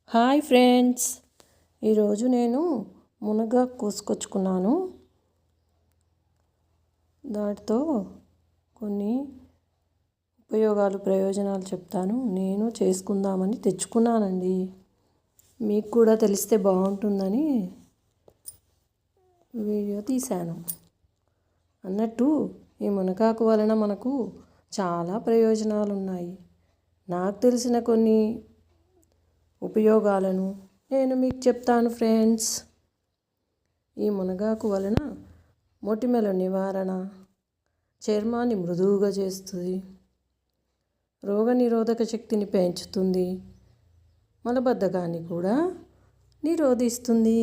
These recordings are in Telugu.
హాయ్ ఫ్రెండ్స్, ఈరోజు నేను మునగాకు కోసుకొచ్చుకున్నాను. దాటితో కొన్ని ప్రయోజనాలు చెప్తాను. నేను చేసుకుందామని తెచ్చుకున్నానండి. మీకు కూడా తెలిస్తే బాగుంటుందని వీడియో తీశాను. అన్నట్టు ఈ మునగాకు వలన మనకు చాలా ప్రయోజనాలు ఉన్నాయి. నాకు తెలిసిన కొన్ని ఉపయోగాలను నేను మీకు చెప్తాను ఫ్రెండ్స్. ఈ మునగాకు వలన మొటిమల నివారణ, చర్మాన్ని మృదువుగా చేస్తుంది, రోగనిరోధక శక్తిని పెంచుతుంది, మలబద్ధకాన్ని కూడా నిరోధిస్తుంది.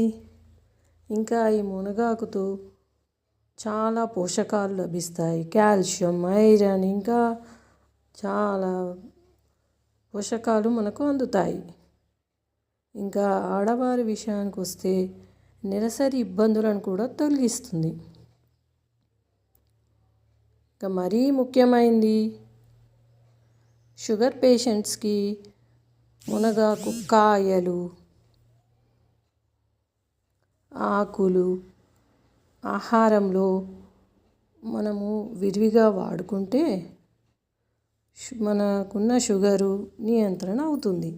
ఇంకా ఈ మునగాకుతో చాలా పోషకాలు లభిస్తాయి. కాల్షియం, ఐరన్, ఇంకా చాలా పోషకాలు మనకు అందుతాయి. ఇంకా ఆడవారి విషయానికి వస్తే నెలసరి ఇబ్బందులను కూడా తొలగిస్తుంది. ఇంకా మరీ ముఖ్యమైనది, షుగర్ పేషెంట్స్కి మునగాకు కాయలు, ఆకులు ఆహారంలో మనము విరివిగా వాడుకుంటే మనకున్న షుగరు నియంత్రణ అవుతుంది.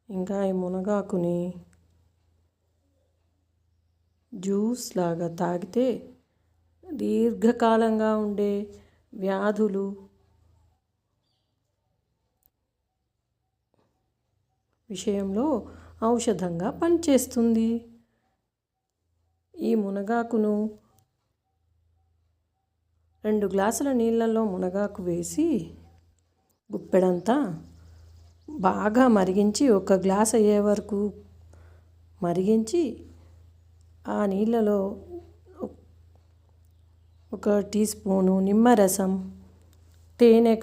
ఇంకా ఈ మునగాకుని జ్యూస్ లాగా తాగితే దీర్ఘకాలంగా ఉండే వ్యాధులు విషయంలో ఔషధంగా పనిచేస్తుంది. ఈ మునగాకును 2 గ్లాసుల నీళ్ళల్లో మునగాకు వేసి గుప్పెడంతా బాగా మరిగించి 1 గ్లాస్ అయ్యే వరకు మరిగించి ఆ నీళ్ళలో 1 టీ స్పూను నిమ్మరసం, తేనె